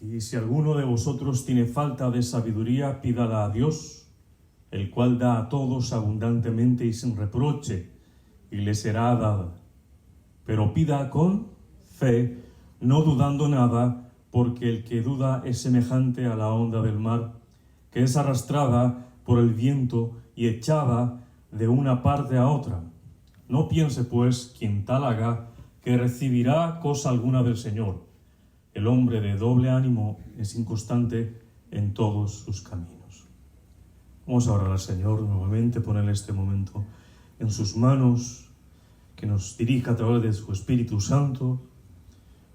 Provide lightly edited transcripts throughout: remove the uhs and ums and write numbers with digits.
Y si alguno de vosotros tiene falta de sabiduría, pídala a Dios, el cual da a todos abundantemente y sin reproche, y le será dada. Pero pida con fe, no dudando nada, porque el que duda es semejante a la onda del mar, que es arrastrada por el viento y echada de una parte a otra. No piense, pues, quien tal haga, que recibirá cosa alguna del Señor. El hombre de doble ánimo es inconstante en todos sus caminos. Vamos a orar al Señor nuevamente, ponerle este momento en sus manos, que nos dirija a través de su Espíritu Santo.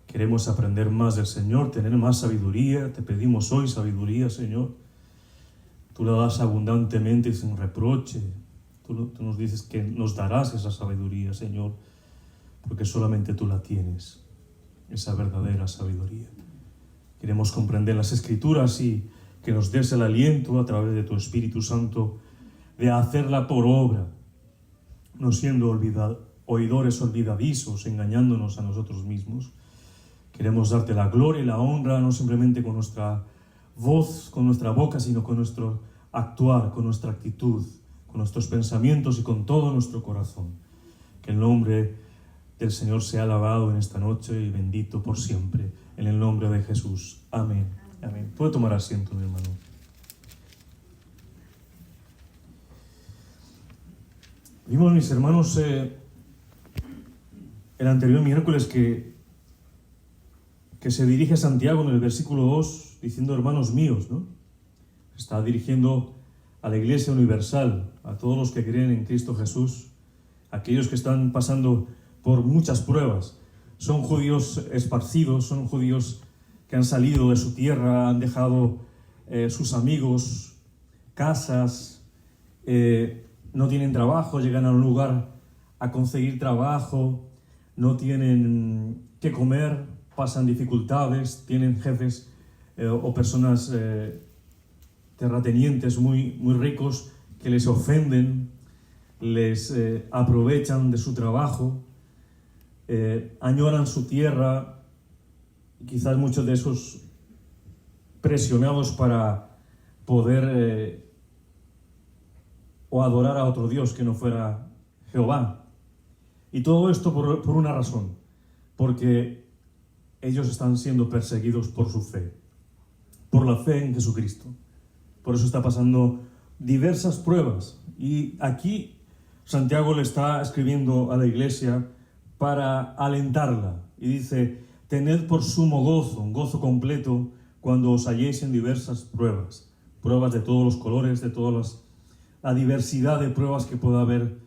Queremos aprender más del Señor, tener más sabiduría. Te pedimos hoy sabiduría, Señor. Tú la das abundantemente y sin reproche. Tú nos dices que nos darás esa sabiduría, Señor, porque solamente tú la tienes, esa verdadera sabiduría. Queremos comprender las Escrituras y que nos des el aliento a través de tu Espíritu Santo de hacerla por obra, no siendo oidores olvidadizos, engañándonos a nosotros mismos. Queremos darte la gloria y la honra, no simplemente con nuestra voz, con nuestra boca, sino con nuestro actuar, con nuestra actitud, con nuestros pensamientos y con todo nuestro corazón. Que el nombre del Señor sea alabado en esta noche y bendito por siempre, en el nombre de Jesús. Amén. Amén. Puede tomar asiento, mi hermano. Vimos, mis hermanos, el anterior miércoles que se dirige a Santiago en el versículo 2 diciendo hermanos míos, ¿no? Está dirigiendo a la Iglesia universal, a todos los que creen en Cristo Jesús, aquellos que están pasando por muchas pruebas. Son judíos esparcidos, son judíos que han salido de su tierra, han dejado sus amigos, casas, no tienen trabajo, llegan a un lugar a conseguir trabajo, no tienen qué comer, pasan dificultades, tienen jefes o personas terratenientes muy ricos que les ofenden, les aprovechan de su trabajo, añoran su tierra, quizás muchos de esos presionados para poder o adorar a otro Dios que no fuera Jehová. Y todo esto por una razón, porque ellos están siendo perseguidos por su fe, por la fe en Jesucristo. Por eso está pasando diversas pruebas. Y aquí Santiago le está escribiendo a la iglesia para alentarla. Y dice, tened por sumo gozo, un gozo completo, cuando os halléis en diversas pruebas. Pruebas de todos los colores, de todas la diversidad de pruebas que pueda haber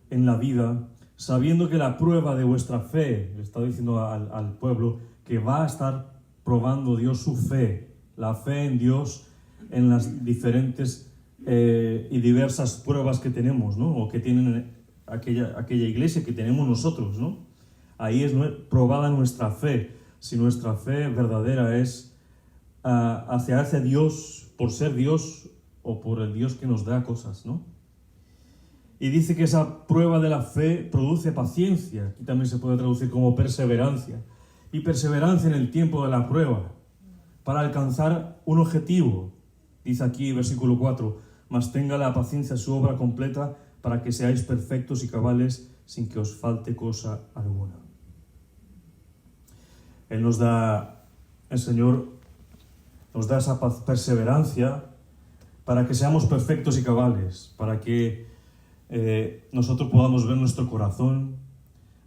en la vida, sabiendo que la prueba de vuestra fe, le está diciendo al pueblo, que va a estar probando Dios su fe, la fe en Dios en las diferentes y diversas pruebas que tenemos, ¿no? O que tienen aquella iglesia que tenemos nosotros, ¿no? Ahí es probada nuestra fe, si nuestra fe verdadera es hacia Dios, por ser Dios o por el Dios que nos da cosas, ¿no? Y dice que esa prueba de la fe produce paciencia, aquí también se puede traducir como perseverancia, y perseverancia en el tiempo de la prueba, para alcanzar un objetivo. Dice aquí, versículo 4, mas tenga la paciencia su obra completa, para que seáis perfectos y cabales, sin que os falte cosa alguna. El Señor nos da esa perseverancia para que seamos perfectos y cabales, para que nosotros podamos ver nuestro corazón,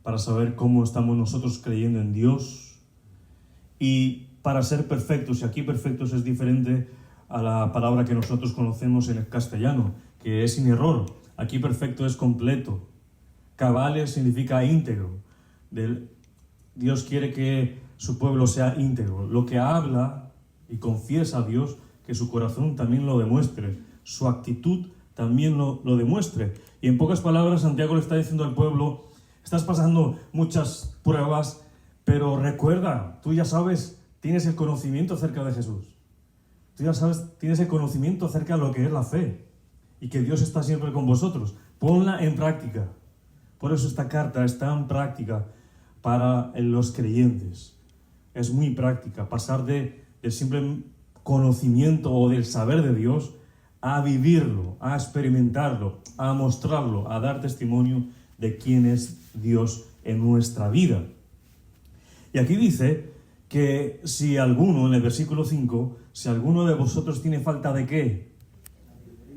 para saber cómo estamos nosotros creyendo en Dios, y para ser perfectos. Y aquí perfectos es diferente a la palabra que nosotros conocemos en el castellano, que es sin error. Aquí perfecto es completo. Cabales significa íntegro. Dios quiere que su pueblo sea íntegro. Lo que habla y confiesa a Dios, que su corazón también lo demuestre, su actitud también lo demuestre. Y en pocas palabras, Santiago le está diciendo al pueblo, estás pasando muchas pruebas, pero recuerda, tú ya sabes, tienes el conocimiento acerca de Jesús. Tú ya sabes, tienes el conocimiento acerca de lo que es la fe y que Dios está siempre con vosotros. Ponla en práctica. Por eso esta carta está en práctica para los creyentes. Es muy práctica. Pasar de del simple conocimiento o del saber de Dios, a vivirlo, a experimentarlo, a mostrarlo, a dar testimonio de quién es Dios en nuestra vida. Y aquí dice que si alguno, en el versículo 5, si alguno de vosotros tiene falta de ¿qué?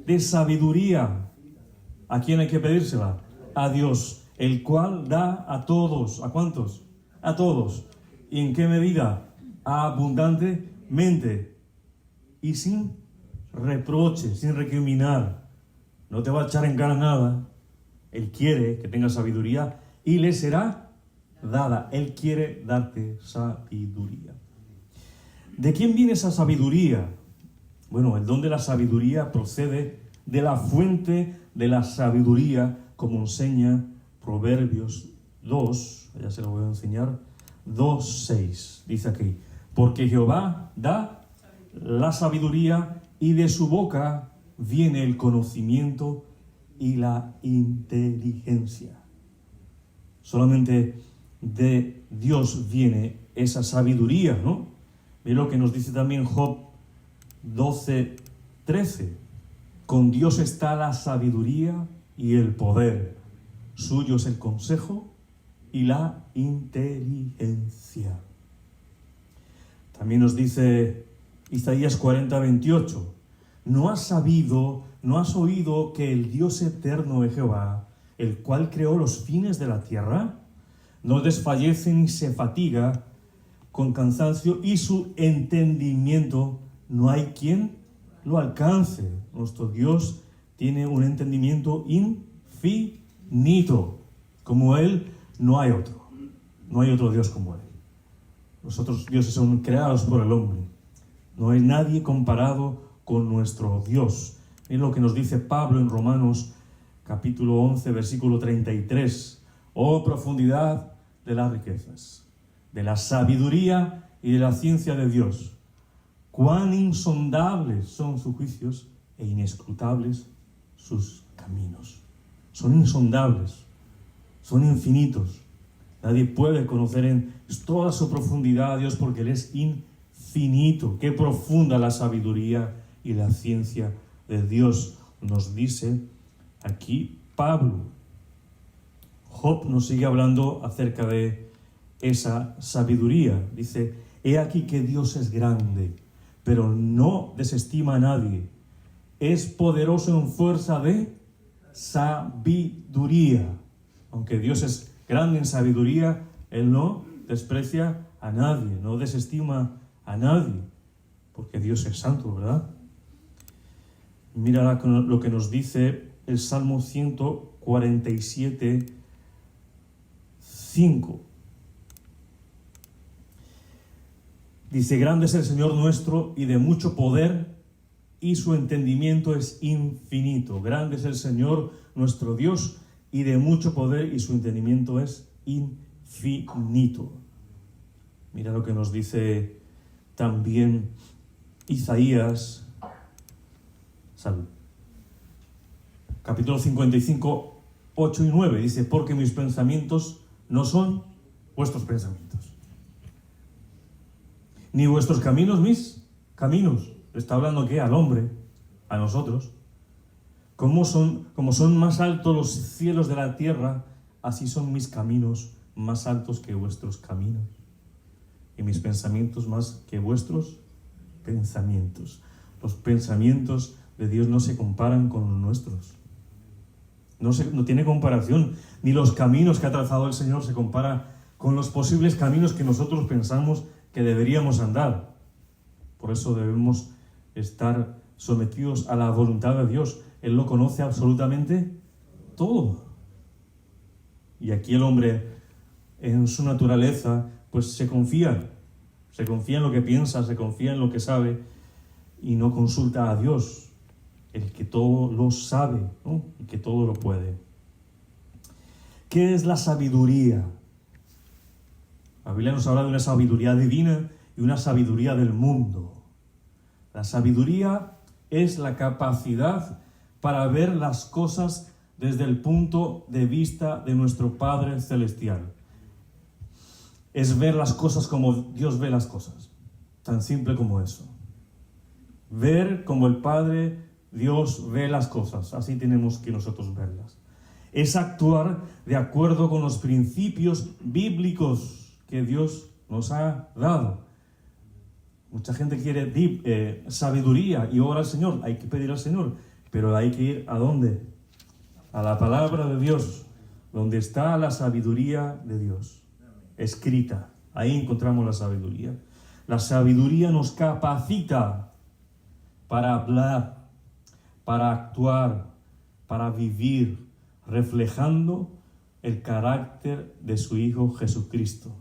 De sabiduría. ¿A quién hay que pedírsela? A Dios, el cual da a todos. ¿A cuántos? A todos. ¿Y en qué medida? Abundantemente. Y sin reproche, sin recriminar. No te va a echar en cara nada. Él quiere que tengas sabiduría y le será dada. Él quiere darte sabiduría. ¿De quién viene esa sabiduría? Bueno, el don de la sabiduría procede de la fuente de la sabiduría, como enseña Proverbios 2, ya se lo voy a enseñar, 2:6. Dice aquí, porque Jehová da la sabiduría y de su boca viene el conocimiento y la inteligencia. Solamente de Dios viene esa sabiduría, ¿no? Mira lo que nos dice también Job 12:13. Con Dios está la sabiduría y el poder. Suyo es el consejo y la inteligencia. También nos dice Isaías 40:28. ¿No has oído que el Dios eterno es Jehová, el cual creó los fines de la tierra? No desfallece ni se fatiga con cansancio, y su entendimiento no hay quien lo alcance. Nuestro Dios tiene un entendimiento infinito. Como Él, no hay otro. No hay otro Dios como Él. Los otros dioses son creados por el hombre. No hay nadie comparado con nuestro Dios. Es lo que nos dice Pablo en Romanos capítulo 11, versículo 33. Oh profundidad de las riquezas, de la sabiduría y de la ciencia de Dios. Cuán insondables son sus juicios e inescrutables sus caminos. Son insondables, son infinitos. Nadie puede conocer en toda su profundidad a Dios porque Él es infinito. Qué profunda la sabiduría y la ciencia de Dios, nos dice aquí Pablo. Job nos sigue hablando acerca de esa sabiduría. Dice, he aquí que Dios es grande, pero no desestima a nadie. Es poderoso en fuerza de sabiduría. Aunque Dios es grande en sabiduría, Él no desprecia a nadie, no desestima a nadie, porque Dios es santo, ¿verdad? Mira lo que nos dice el Salmo 147:5. Dice, grande es el Señor nuestro y de mucho poder, y su entendimiento es infinito. Grande es el Señor nuestro Dios y de mucho poder, y su entendimiento es infinito. Mira lo que nos dice también Isaías, capítulo 55, 8 y 9. Dice, porque mis pensamientos no son vuestros pensamientos, ni vuestros caminos mis caminos. Está hablando ¿qué? Al hombre, a nosotros. Como son más altos los cielos de la tierra, así son mis caminos más altos que vuestros caminos, y mis pensamientos más que vuestros pensamientos. Los pensamientos de Dios no se comparan con los nuestros. No tiene comparación. Ni los caminos que ha trazado el Señor se compara con los posibles caminos que nosotros pensamos que deberíamos andar. Por eso debemos estar sometidos a la voluntad de Dios. Él lo conoce absolutamente todo. Y aquí el hombre, en su naturaleza, pues se confía en lo que piensa, se confía en lo que sabe, y no consulta a Dios, el que todo lo sabe, ¿no? Y que todo lo puede. ¿Qué es la sabiduría? La Biblia nos habla de una sabiduría divina y una sabiduría del mundo. La sabiduría es la capacidad para ver las cosas desde el punto de vista de nuestro Padre Celestial. Es ver las cosas como Dios ve las cosas. Tan simple como eso. Ver como el Padre Dios ve las cosas, así tenemos que nosotros verlas. Es actuar de acuerdo con los principios bíblicos que Dios nos ha dado. Mucha gente quiere sabiduría y ora al Señor, hay que pedir al Señor, pero hay que ir ¿a dónde? A la palabra de Dios, donde está la sabiduría de Dios, escrita. Ahí encontramos la sabiduría. La sabiduría nos capacita para hablar, para actuar, para vivir, reflejando el carácter de su Hijo Jesucristo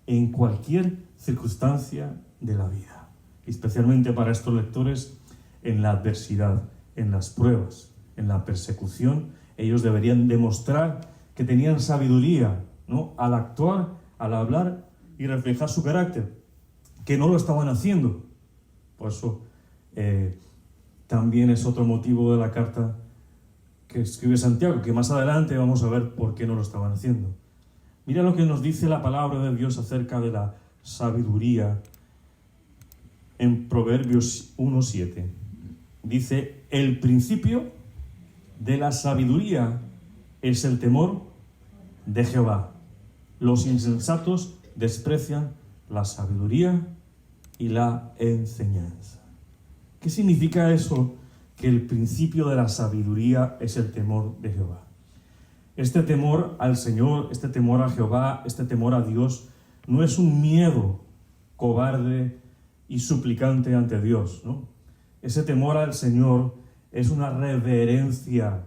en cualquier circunstancia de la vida, especialmente para estos lectores en la adversidad, en las pruebas, en la persecución. Ellos deberían demostrar que tenían sabiduría, ¿no?, al actuar, al hablar y reflejar su carácter, que no lo estaban haciendo. Por eso también es otro motivo de la carta que escribe Santiago, que más adelante vamos a ver por qué no lo estaban haciendo. Mira lo que nos dice la palabra de Dios acerca de la sabiduría en Proverbios 1:7. Dice: el principio de la sabiduría es el temor de Jehová. Los insensatos desprecian la sabiduría y la enseñanza. ¿Qué significa eso? Que el principio de la sabiduría es el temor de Jehová. Este temor al Señor, este temor a Jehová, este temor a Dios, no es un miedo cobarde y suplicante ante Dios, ¿no? Ese temor al Señor es una reverencia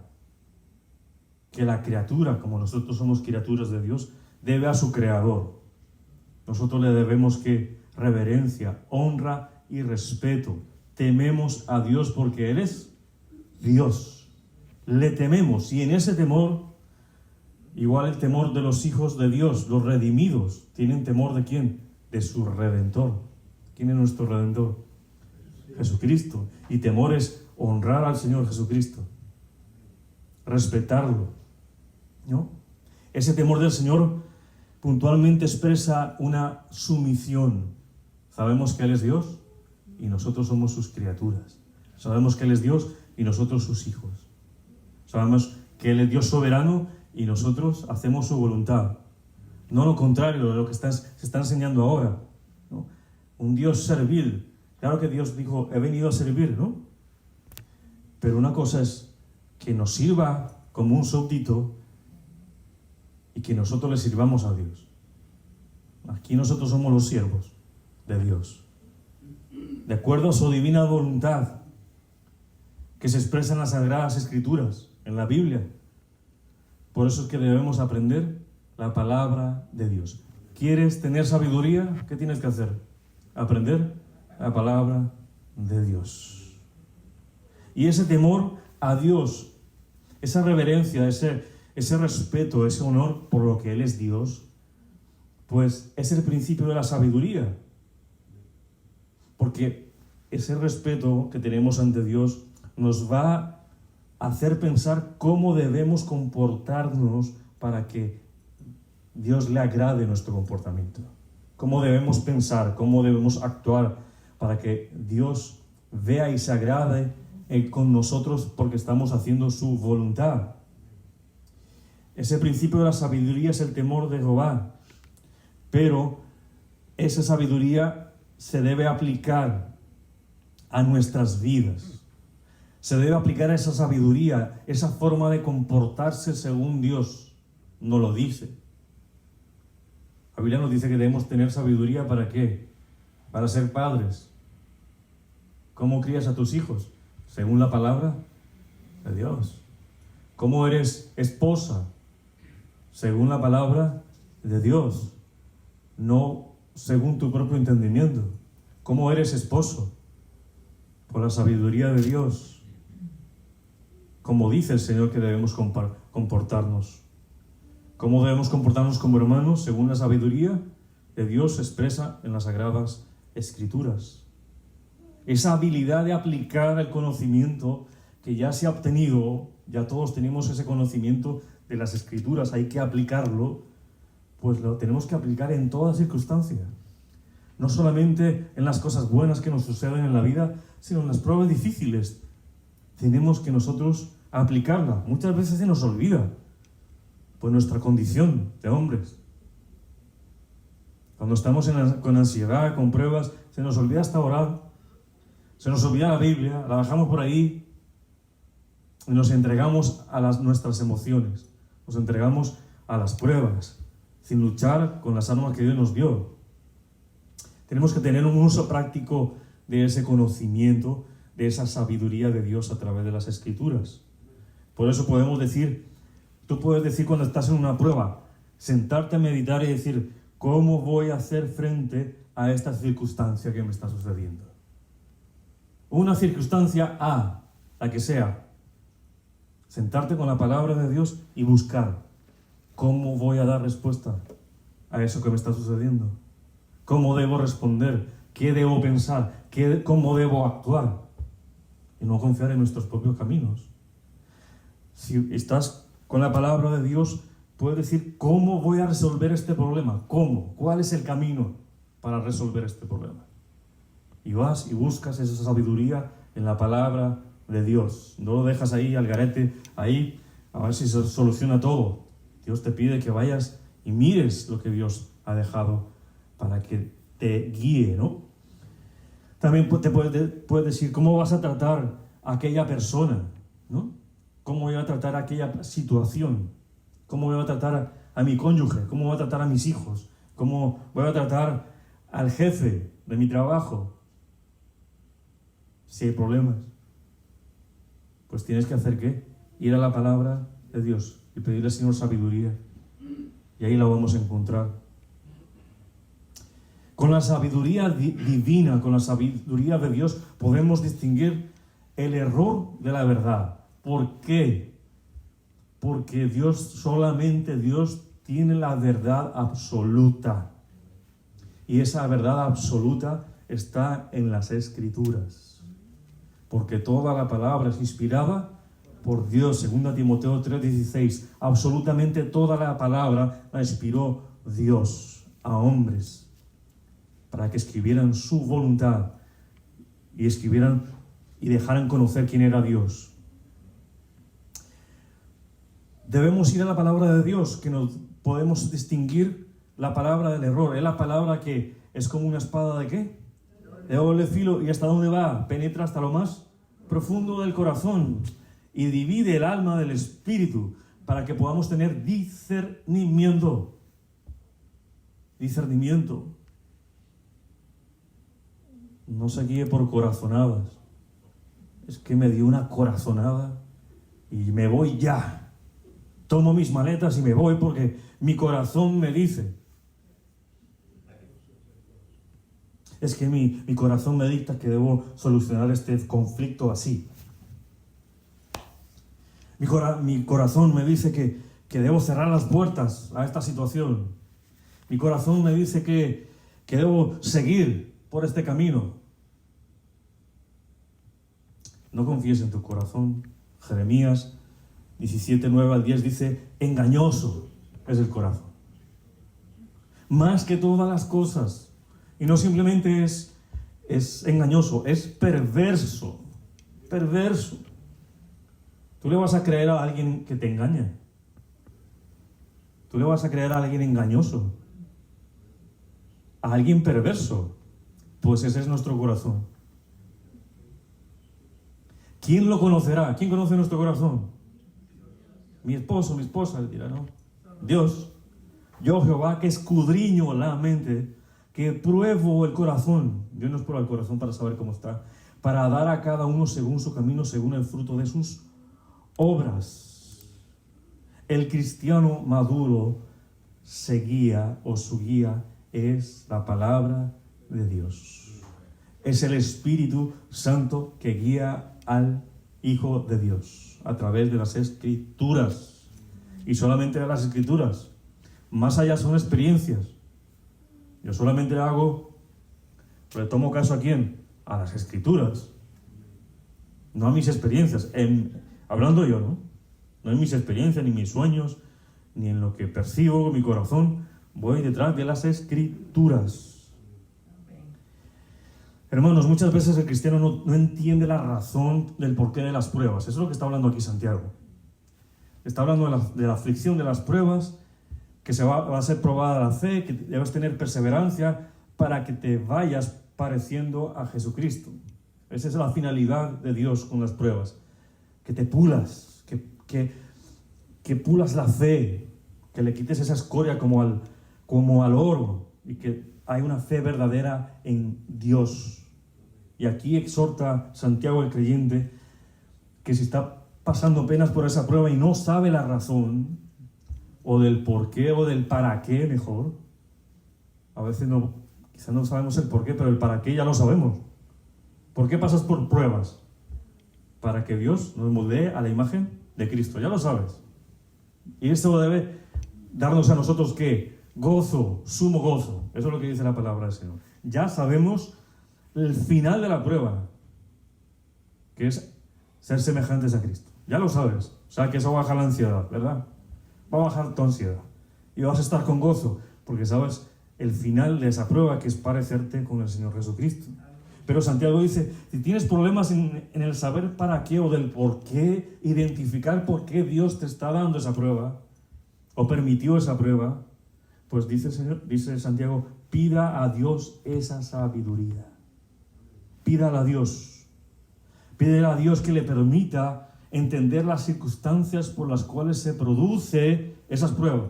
que la criatura, como nosotros somos criaturas de Dios, debe a su Creador. Nosotros le debemos que reverencia, honra y respeto. Tememos a Dios porque Él es Dios. Le tememos, y en ese temor, igual el temor de los hijos de Dios, los redimidos, tienen temor ¿de quién? De su Redentor. ¿Quién es nuestro Redentor? Jesucristo. Y temor es honrar al Señor Jesucristo, respetarlo, ¿no? Ese temor del Señor puntualmente expresa una sumisión. Sabemos que Él es Dios y nosotros somos sus criaturas. Sabemos que Él es Dios y nosotros sus hijos. Sabemos que Él es Dios soberano y nosotros hacemos su voluntad. No lo contrario de lo que se está enseñando ahora, ¿no? Un Dios servil. Claro que Dios dijo: he venido a servir, ¿no? Pero una cosa es que nos sirva como un súbdito y que nosotros le sirvamos a Dios. Aquí nosotros somos los siervos de Dios, de acuerdo a su divina voluntad, que se expresa en las Sagradas Escrituras, en la Biblia. Por eso es que debemos aprender la palabra de Dios. ¿Quieres tener sabiduría? ¿Qué tienes que hacer? Aprender la palabra de Dios. Y ese temor a Dios, esa reverencia, ese respeto, ese honor por lo que Él es Dios, pues es el principio de la sabiduría. Porque ese respeto que tenemos ante Dios nos va a hacer pensar cómo debemos comportarnos para que Dios le agrade nuestro comportamiento. Cómo debemos pensar, cómo debemos actuar para que Dios vea y se agrade con nosotros porque estamos haciendo su voluntad. Ese principio de la sabiduría es el temor de Jehová. Pero esa sabiduría se debe aplicar a nuestras vidas. Se debe aplicar a esa sabiduría, esa forma de comportarse según Dios nos lo dice. La Biblia nos dice que debemos tener sabiduría ¿para qué? Para ser padres. ¿Cómo crías a tus hijos? Según la palabra de Dios. ¿Cómo eres esposa? Según la palabra de Dios. No según tu propio entendimiento. ¿Cómo eres esposo? Por la sabiduría de Dios. Como dice el Señor que debemos comportarnos. ¿Cómo debemos comportarnos como hermanos? Según la sabiduría de Dios expresa en las Sagradas Escrituras. Esa habilidad de aplicar el conocimiento que ya se ha obtenido, ya todos tenemos ese conocimiento de las Escrituras, hay que aplicarlo, pues lo tenemos que aplicar en toda circunstancia. no solamente en las cosas buenas que nos suceden en la vida, sino en las pruebas difíciles. Tenemos que nosotros aplicarla. Muchas veces se nos olvida, por nuestra condición de hombres. Cuando estamos con ansiedad, con pruebas, se nos olvida hasta orar, se nos olvida la Biblia, la dejamos por ahí y nos entregamos a nuestras emociones, nos entregamos a las pruebas, sin luchar con las armas que Dios nos dio. Tenemos que tener un uso práctico de ese conocimiento, de esa sabiduría de Dios a través de las Escrituras. Por eso podemos decir, tú puedes decir cuando estás en una prueba, sentarte a meditar y decir, ¿cómo voy a hacer frente a esta circunstancia que me está sucediendo? Una circunstancia A, la que sea. Sentarte con la palabra de Dios y buscar cómo voy a dar respuesta a eso que me está sucediendo. ¿Cómo debo responder? ¿Qué debo pensar? ¿Cómo debo actuar? Y no confiar en nuestros propios caminos. Si estás con la palabra de Dios, puedes decir, ¿cómo voy a resolver este problema? ¿Cómo? ¿Cuál es el camino para resolver este problema? Y vas y buscas esa sabiduría en la palabra de Dios. No lo dejas ahí al garete, ahí, a ver si se soluciona todo. Dios te pide que vayas y mires lo que Dios ha dejado para que te guíe, ¿no? También te puedes decir, ¿cómo vas a tratar a aquella persona? ¿No? ¿Cómo voy a tratar a aquella situación? ¿Cómo voy a tratar a mi cónyuge? ¿Cómo voy a tratar a mis hijos? ¿Cómo voy a tratar al jefe de mi trabajo? Si hay problemas, pues tienes que hacer ¿qué? Ir a la palabra de Dios y pedirle al Señor sabiduría. Y ahí la vamos a encontrar. Con la sabiduría divina, con la sabiduría de Dios, podemos distinguir el error de la verdad. ¿Por qué? Porque solamente Dios tiene la verdad absoluta. Y esa verdad absoluta está en las Escrituras. Porque toda la palabra es inspirada por Dios. 2 Timoteo 3:16. Absolutamente toda la palabra la inspiró Dios a hombres para que escribieran su voluntad y escribieran y dejaran conocer quién era Dios. Debemos ir a la palabra de Dios, que nos podemos distinguir la palabra del error. Es la palabra que es como una espada ¿de qué? De doble filo. ¿Y hasta dónde va? Penetra hasta lo más profundo del corazón y divide el alma del espíritu para que podamos tener discernimiento. Discernimiento. No se guíe por corazonadas. Es que me dio una corazonada y me voy ya. Tomo mis maletas y me voy porque mi corazón me dice. Es que mi corazón me dicta que debo solucionar este conflicto así. Mi corazón me dice que debo cerrar las puertas a esta situación. Mi corazón me dice que debo seguir por este camino. No confíes en tu corazón. Jeremías 17:9-10 dice, engañoso es el corazón. Más que todas las cosas. Y no simplemente es engañoso, es perverso. Perverso. Tú le vas a creer a alguien que te engaña. Tú le vas a creer a alguien engañoso. A alguien perverso. Pues ese es nuestro corazón. ¿Quién lo conocerá? ¿Quién conoce nuestro corazón? Mi esposo, mi esposa, dirá, ¿no? Dios. Yo, Jehová, que escudriño la mente, que pruebo el corazón. Yo no pruebo el corazón para saber cómo está, para dar a cada uno según su camino, según el fruto de sus obras. El cristiano maduro se guía, o su guía es la palabra de Dios. Es el Espíritu Santo que guía al Hijo de Dios a través de las Escrituras. Y solamente de las Escrituras. Más allá son experiencias. Yo solamente le tomo caso ¿a quién? A las Escrituras. No a mis experiencias. Hablando yo, ¿no? No en mis experiencias, ni mis sueños, ni en lo que percibo con mi corazón. Voy detrás de las Escrituras. Hermanos, muchas veces el cristiano no entiende la razón del porqué de las pruebas. Eso es lo que está hablando aquí Santiago. Está hablando de la aflicción, de las pruebas, que va a ser probada la fe, que debes tener perseverancia para que te vayas pareciendo a Jesucristo. Esa es la finalidad de Dios con las pruebas. Que te pulas, que pulas la fe, que le quites esa escoria como al oro y que hay una fe verdadera en Dios. Y aquí exhorta Santiago el creyente que si está pasando penas por esa prueba y no sabe la razón, o del por qué, o del para qué mejor. A veces quizás no sabemos el por qué, pero el para qué ya lo sabemos. ¿Por qué pasas por pruebas? Para que Dios nos moldee a la imagen de Cristo, ya lo sabes. Y esto debe darnos a nosotros ¿qué? Gozo, sumo gozo. Eso es lo que dice la palabra del Señor. Ya sabemos el final de la prueba, que es ser semejantes a Cristo. Ya lo sabes. O sea, que eso baja la ansiedad, ¿verdad? Va a bajar tu ansiedad. Y vas a estar con gozo, porque sabes el final de esa prueba, que es parecerte con el Señor Jesucristo. Pero Santiago dice, si tienes problemas en el saber para qué o del por qué, identificar por qué Dios te está dando esa prueba, o permitió esa prueba, pues dice Santiago, pida a Dios esa sabiduría. Pídala a Dios. Pídele a Dios que le permita entender las circunstancias por las cuales se produce esas pruebas.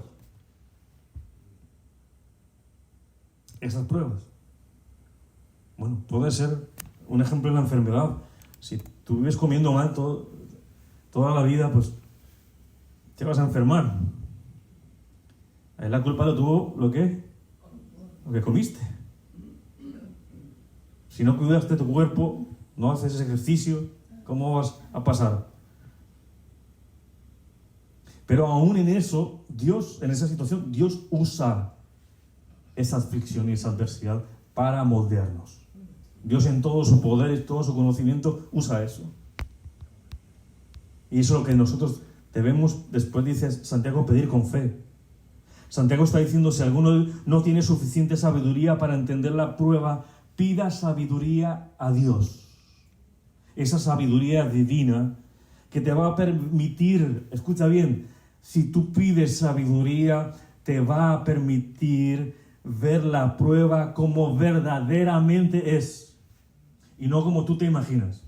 Esas pruebas. Bueno, puede ser un ejemplo en la enfermedad. Si tú vives comiendo mal toda la vida, pues te vas a enfermar. Ahí la culpa lo tuvo lo que comiste. Si no cuidas de tu cuerpo, no haces ese ejercicio, ¿cómo vas a pasar? Pero aún en eso, Dios, en esa situación, Dios usa esa aflicción y esa adversidad para moldearnos. Dios en todo su poder y todo su conocimiento usa eso. Y eso es lo que nosotros debemos, después dice Santiago, pedir con fe. Santiago está diciendo, si alguno no tiene suficiente sabiduría para entender la prueba, pida sabiduría a Dios. Esa sabiduría divina que te va a permitir, escucha bien, si tú pides sabiduría, te va a permitir ver la prueba como verdaderamente es y no como tú te imaginas.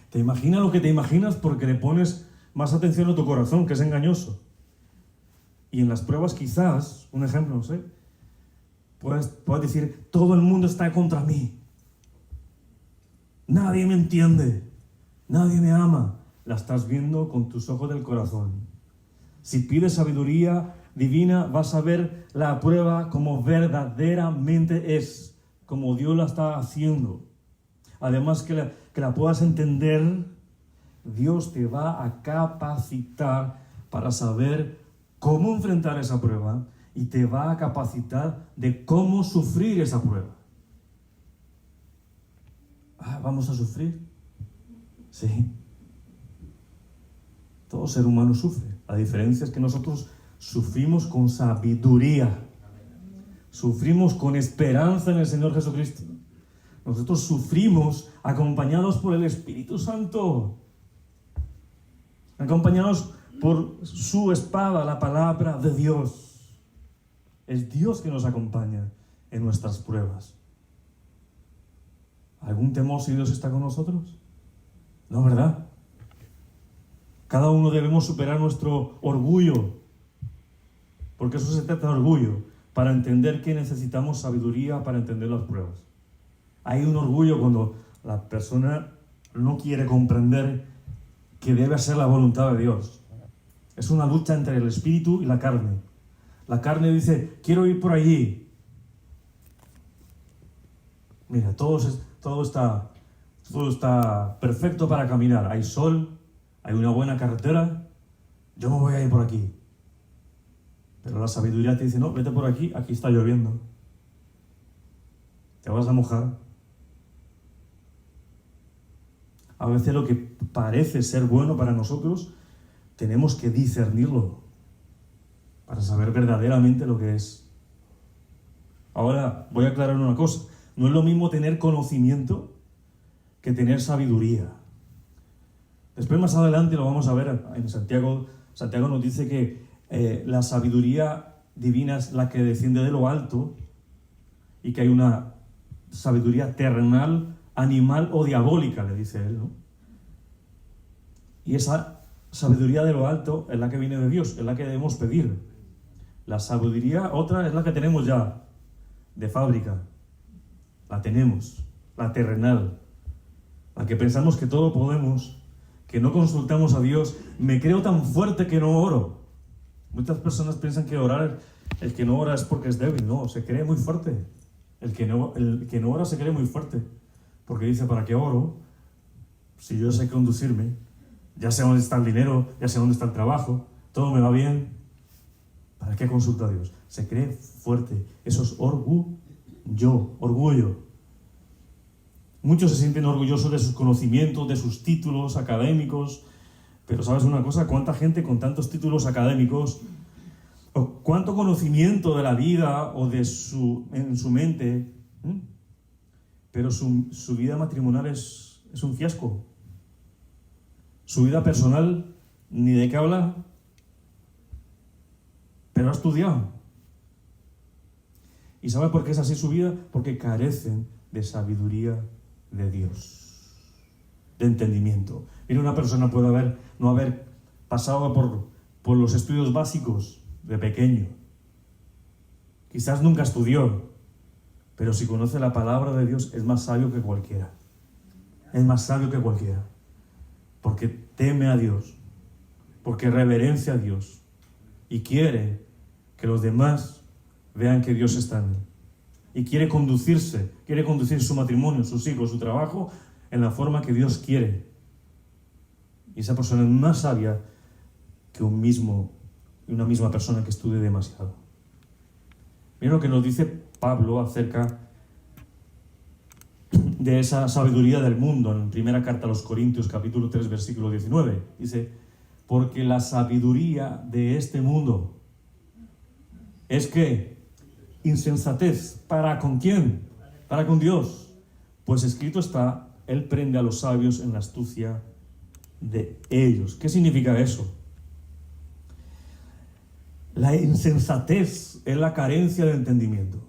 Te imaginas lo que te imaginas porque le pones más atención a tu corazón, que es engañoso. Y en las pruebas quizás, un ejemplo, no sé, puedes decir, todo el mundo está contra mí. Nadie me entiende. Nadie me ama. La estás viendo con tus ojos del corazón. Si pides sabiduría divina, vas a ver la prueba como verdaderamente es, como Dios la está haciendo. Además que la puedas entender, Dios te va a capacitar para saber cómo enfrentar esa prueba y te va a capacitar de cómo sufrir esa prueba. ¿Vamos a sufrir? Sí. Todo ser humano sufre. La diferencia es que nosotros sufrimos con sabiduría. Sufrimos con esperanza en el Señor Jesucristo. Nosotros sufrimos acompañados por el Espíritu Santo. Acompañados por su espada, la palabra de Dios. Es Dios que nos acompaña en nuestras pruebas. ¿Algún temor si Dios está con nosotros? No, ¿verdad? Cada uno debemos superar nuestro orgullo, porque eso se trata de orgullo, para entender que necesitamos sabiduría para entender las pruebas. Hay un orgullo cuando la persona no quiere comprender que debe ser la voluntad de Dios. Es una lucha entre el espíritu y la carne. La carne dice, quiero ir por allí. Mira, todo está perfecto para caminar. Hay sol, hay una buena carretera, yo me voy a ir por aquí. Pero la sabiduría te dice, no, vete por aquí, aquí está lloviendo. Te vas a mojar. A veces lo que parece ser bueno para nosotros, tenemos que discernirlo para saber verdaderamente lo que es. Ahora voy a aclarar una cosa. No es lo mismo tener conocimiento que tener sabiduría. Después, más adelante, lo vamos a ver en Santiago. Santiago nos dice que la sabiduría divina es la que desciende de lo alto y que hay una sabiduría terrenal, animal o diabólica, le dice él, ¿no? Y esa sabiduría de lo alto es la que viene de Dios, es la que debemos pedir. La sabiduría otra es la que tenemos ya, de fábrica. La tenemos, la terrenal, la que pensamos que todo podemos, que no consultamos a Dios. Me creo tan fuerte que no oro. Muchas personas piensan que orar, el que no ora es porque es débil. No, se cree muy fuerte. El que no ora se cree muy fuerte, porque dice, ¿para qué oro? Si yo sé conducirme, ya sé dónde está el dinero, ya sé dónde está el trabajo, todo me va bien, ¿para qué consulto a Dios? Se cree fuerte. Eso es orgullo. Muchos se sienten orgullosos de sus conocimientos, de sus títulos académicos, pero ¿sabes una cosa? ¿Cuánta gente con tantos títulos académicos, o cuánto conocimiento de la vida o en su mente, pero su vida matrimonial es un fiasco? Su vida personal, ni de qué hablar, pero ha estudiado. ¿Y sabe por qué es así su vida? Porque carecen de sabiduría de Dios, de entendimiento. Mira, una persona puede no haber pasado por los estudios básicos de pequeño. Quizás nunca estudió, pero si conoce la palabra de Dios es más sabio que cualquiera. Es más sabio que cualquiera. Porque teme a Dios, porque reverencia a Dios y quiere que los demás vean que Dios está en él. Y quiere conducir su matrimonio, sus hijos, su trabajo en la forma que Dios quiere. Y esa persona es más sabia que una misma persona que estudie demasiado. Mira lo que nos dice Pablo acerca de esa sabiduría del mundo en primera carta a los Corintios, capítulo 3, versículo 19. Dice, porque la sabiduría de este mundo es que insensatez. ¿Para con quién? Para con Dios. Pues escrito está, Él prende a los sabios en la astucia de ellos. ¿Qué significa eso? La insensatez es la carencia de entendimiento.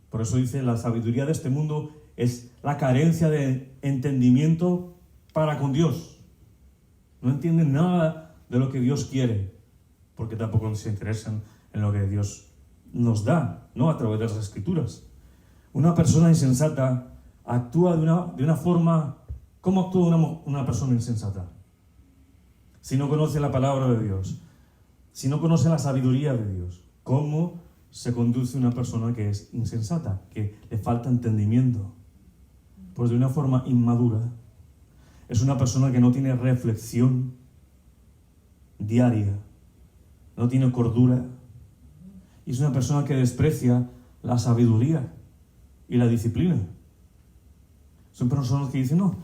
Por eso dice, la sabiduría de este mundo es la carencia de entendimiento para con Dios. No entienden nada de lo que Dios quiere, porque tampoco se interesan en lo que Dios nos da, ¿no? A través de las Escrituras. Una persona insensata actúa de una forma. ¿Cómo actúa una persona insensata? Si no conoce la palabra de Dios, si no conoce la sabiduría de Dios, ¿cómo se conduce una persona que es insensata, que le falta entendimiento? Pues de una forma inmadura. Es una persona que no tiene reflexión diaria, no tiene cordura, y es una persona que desprecia la sabiduría y la disciplina. Son personas que dicen, no,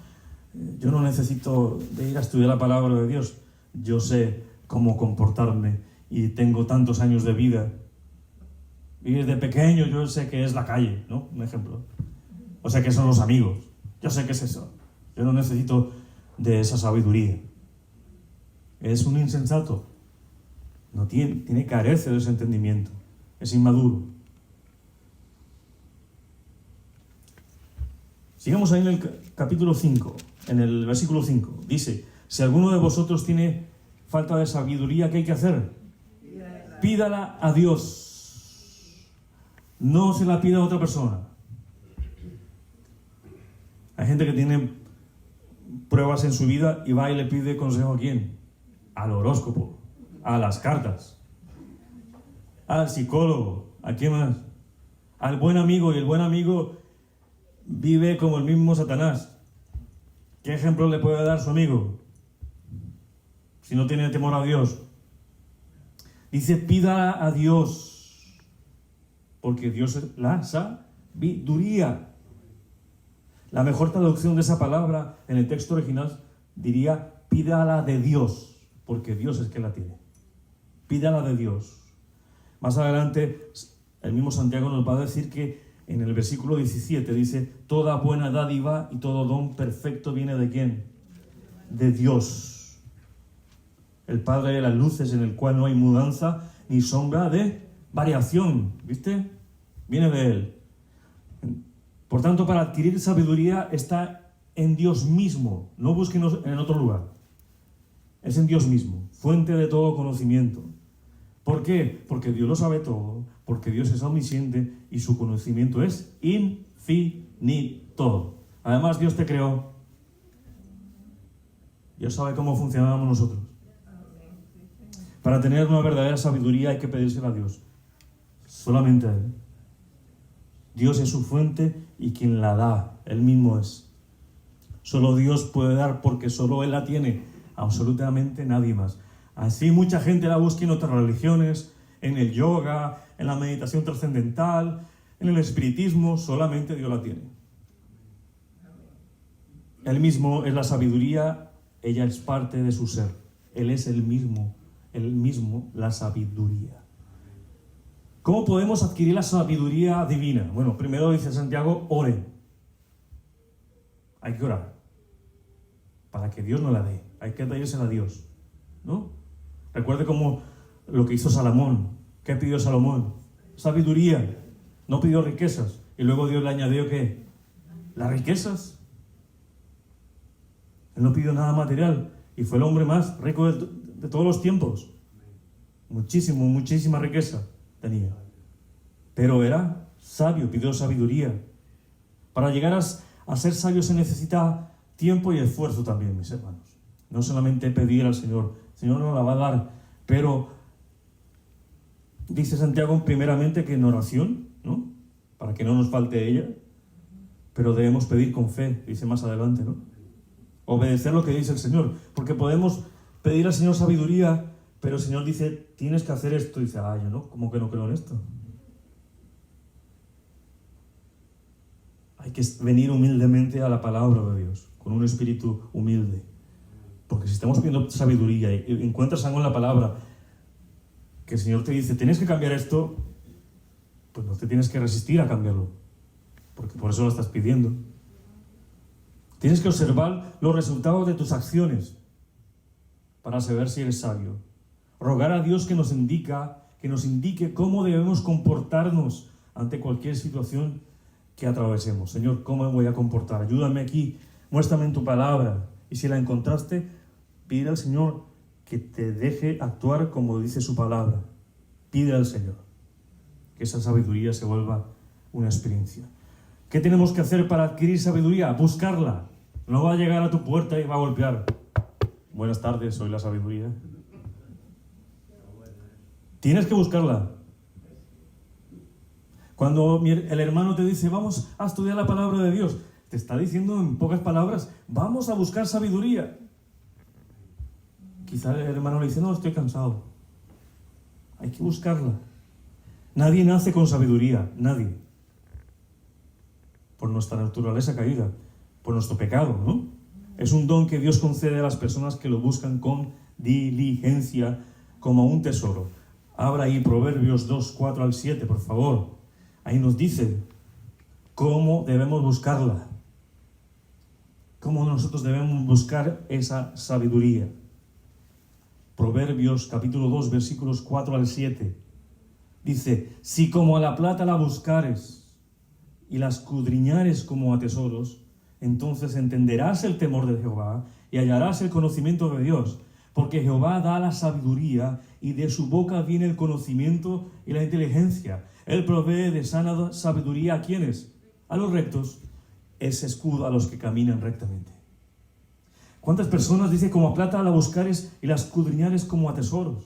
yo no necesito de ir a estudiar la palabra de Dios, yo sé cómo comportarme y tengo tantos años de vida. Y desde pequeño yo sé que es la calle, ¿no? Un ejemplo. O sea que son los amigos. Yo sé que es eso. Yo no necesito de esa sabiduría. Es un insensato. No tiene carece de ese entendimiento. Es inmaduro. Sigamos ahí en el capítulo 5, en el versículo 5. Dice, si alguno de vosotros tiene falta de sabiduría, ¿qué hay que hacer? Pídala a Dios. No se la pida a otra persona. Hay gente que tiene pruebas en su vida y va y le pide consejo ¿a quién? Al horóscopo, a las cartas, al psicólogo, ¿a quién más? Al buen amigo, y el buen amigo vive como el mismo Satanás. ¿Qué ejemplo le puede dar su amigo si no tiene temor a Dios? Dice, pida a Dios, porque Dios es la sabiduría. La mejor traducción de esa palabra en el texto original diría, pídala de Dios, porque Dios es que la tiene. Pídala de Dios. Más adelante el mismo Santiago nos va a decir que en el versículo 17 dice: toda buena dádiva y todo don perfecto viene ¿de quién? De Dios, el Padre de las luces, en el cual no hay mudanza ni sombra de variación. ¿Viste? Viene de Él. Por tanto, para adquirir sabiduría está en Dios mismo. No busquen en otro lugar. Es en Dios mismo, fuente de todo conocimiento. ¿Por qué? Porque Dios lo sabe todo, porque Dios es omnisciente y su conocimiento es infinito. Además, Dios te creó. Dios sabe cómo funcionamos nosotros. Para tener una verdadera sabiduría hay que pedírsela a Dios. Solamente a Él. Dios es su fuente y quien la da, Él mismo es. Solo Dios puede dar porque solo Él la tiene. Absolutamente nadie más. Así mucha gente la busca en otras religiones, en el yoga, en la meditación trascendental, en el espiritismo. Solamente Dios la tiene. Él mismo es la sabiduría, ella es parte de su ser. Él es el mismo, la sabiduría. ¿Cómo podemos adquirir la sabiduría divina? Bueno, primero dice Santiago, oren. Hay que orar para que Dios nos la dé. Hay que pedírsela a Dios, ¿no? Recuerde como lo que hizo Salomón. ¿Qué pidió Salomón? Sabiduría. No pidió riquezas. Y luego Dios le añadió ¿qué? Las riquezas. Él no pidió nada material. Y fue el hombre más rico de todos los tiempos. Muchísima riqueza tenía. Pero era sabio, pidió sabiduría. Para llegar a ser sabio se necesita tiempo y esfuerzo también, mis hermanos. No solamente pedir al Señor. El Señor nos la va a dar. Pero dice Santiago primeramente que en oración, ¿no? Para que no nos falte ella. Pero debemos pedir con fe, dice más adelante, ¿no? Obedecer lo que dice el Señor. Porque podemos pedir al Señor sabiduría, pero el Señor dice, tienes que hacer esto. Y dice, yo no, ¿cómo que no creo en esto? Hay que venir humildemente a la palabra de Dios, con un espíritu humilde. Porque si estamos pidiendo sabiduría y encuentras algo en la palabra que el Señor te dice, tienes que cambiar esto, pues no te tienes que resistir a cambiarlo, porque por eso lo estás pidiendo. Tienes que observar los resultados de tus acciones para saber si eres sabio. Rogar a Dios que nos indique cómo debemos comportarnos ante cualquier situación que atravesemos. Señor, ¿cómo me voy a comportar? Ayúdame aquí, muéstrame en tu palabra. Y si la encontraste, pide al Señor que te deje actuar como dice su palabra. Pide al Señor que esa sabiduría se vuelva una experiencia. ¿Qué tenemos que hacer para adquirir sabiduría? Buscarla. No va a llegar a tu puerta y va a golpear. Buenas tardes, soy la sabiduría. Tienes que buscarla. Cuando el hermano te dice, vamos a estudiar la palabra de Dios, te está diciendo en pocas palabras, vamos a buscar sabiduría. Quizá el hermano le dice, no, estoy cansado. Hay que buscarla. Nadie nace con sabiduría, nadie. Por nuestra naturaleza caída, por nuestro pecado, ¿no? Es un don que Dios concede a las personas que lo buscan con diligencia, como un tesoro. Abra ahí Proverbios 2, 4 al 7, por favor. Ahí nos dice cómo debemos buscarla. Cómo nosotros debemos buscar esa sabiduría. Proverbios capítulo 2, versículos 4 al 7. Dice, si como a la plata la buscares y la escudriñares como a tesoros, entonces entenderás el temor de Jehová y hallarás el conocimiento de Dios. Porque Jehová da la sabiduría y de su boca viene el conocimiento y la inteligencia. Él provee de sana sabiduría a ¿quiénes? A los rectos. Es escudo a los que caminan rectamente. ¿Cuántas personas dice como a plata la buscares y la escudriñares como a tesoros?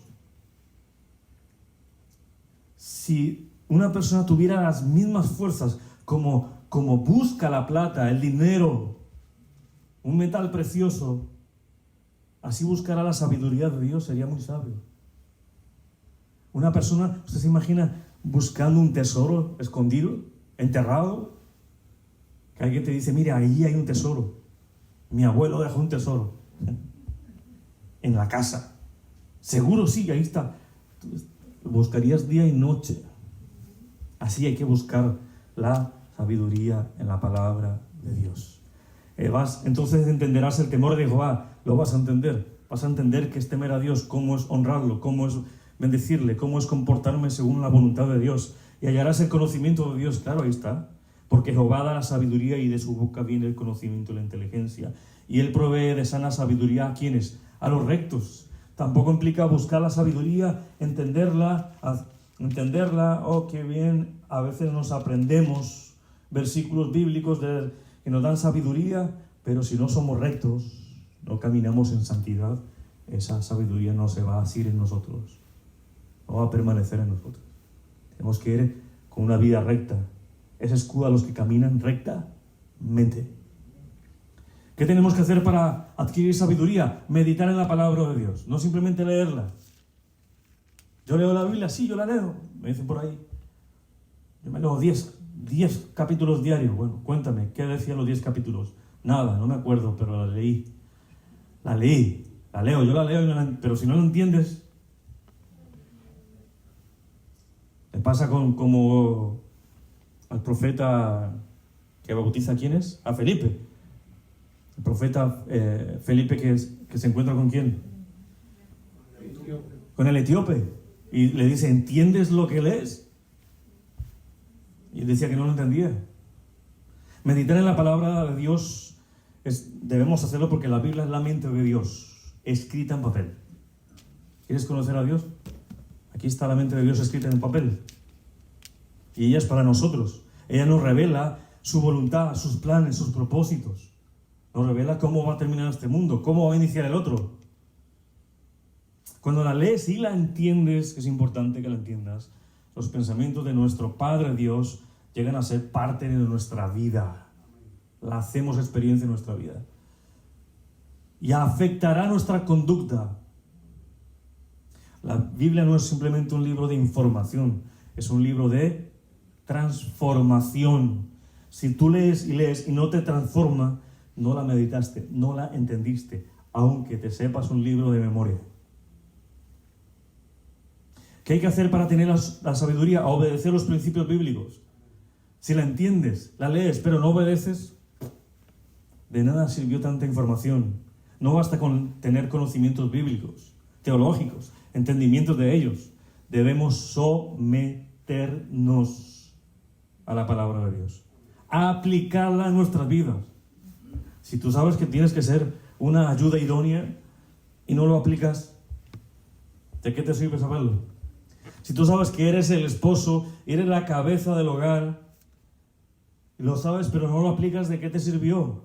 Si una persona tuviera las mismas fuerzas como busca la plata, el dinero, un metal precioso, así buscará la sabiduría de Dios, sería muy sabio. Una persona, ¿usted se imagina buscando un tesoro escondido, enterrado? Que alguien te dice, mira, ahí hay un tesoro. Mi abuelo dejó un tesoro en la casa. Seguro sí, ahí está. Tú buscarías día y noche. Así hay que buscar la sabiduría en la palabra de Dios. Entonces entenderás el temor de Jehová, lo vas a entender. Vas a entender qué es temer a Dios, cómo es honrarlo, cómo es bendecirle, cómo es comportarme según la voluntad de Dios. Y hallarás el conocimiento de Dios, claro, ahí está. Porque Jehová da la sabiduría y de su boca viene el conocimiento y la inteligencia. Y Él provee de sana sabiduría ¿a quiénes? A los rectos. Tampoco implica buscar la sabiduría, entenderla, oh, qué bien, a veces nos aprendemos versículos bíblicos que nos dan sabiduría, pero si no somos rectos, no caminamos en santidad, esa sabiduría no se va a asir en nosotros, no va a permanecer en nosotros. Tenemos que ir con una vida recta. Es escudo a los que caminan rectamente. ¿Qué tenemos que hacer para adquirir sabiduría? Meditar en la palabra de Dios, no simplemente leerla. Yo leo la Biblia, sí, yo la leo, me dicen por ahí. Yo me leo 10 capítulos diarios. Bueno, cuéntame, ¿qué decían los 10 capítulos? Nada, no me acuerdo, pero la leo, yo la leo, pero si no lo entiendes, le pasa como al profeta que bautiza, ¿quién es? A Felipe. El profeta Felipe que se encuentra ¿con quién? Con el etíope. Y le dice, ¿entiendes lo que lees? Y él decía que no lo entendía. Meditar en la palabra de Dios debemos hacerlo porque la Biblia es la mente de Dios, escrita en papel. ¿Quieres conocer a Dios? Aquí está la mente de Dios escrita en papel. Y ella es para nosotros. Ella nos revela su voluntad, sus planes, sus propósitos. Nos revela cómo va a terminar este mundo, cómo va a iniciar el otro. Cuando la lees y la entiendes, que es importante que la entiendas, los pensamientos de nuestro Padre Dios llegan a ser parte de nuestra vida. La hacemos experiencia en nuestra vida. Y afectará nuestra conducta. La Biblia no es simplemente un libro de información, es un libro de transformación. Si tú lees y no te transforma, no la meditaste, no la entendiste, aunque te sepas un libro de memoria. ¿Qué hay que hacer para tener la sabiduría? A obedecer los principios bíblicos. Si la entiendes, la lees, pero no obedeces, de nada sirvió tanta información. No basta con tener conocimientos bíblicos, teológicos, entendimientos de ellos. Debemos someternos a la palabra de Dios, aplicarla en nuestras vidas. Si tú sabes que tienes que ser una ayuda idónea y no lo aplicas, ¿de qué te sirve saberlo? Si tú sabes que eres el esposo, eres la cabeza del hogar, y lo sabes pero no lo aplicas, ¿de qué te sirvió?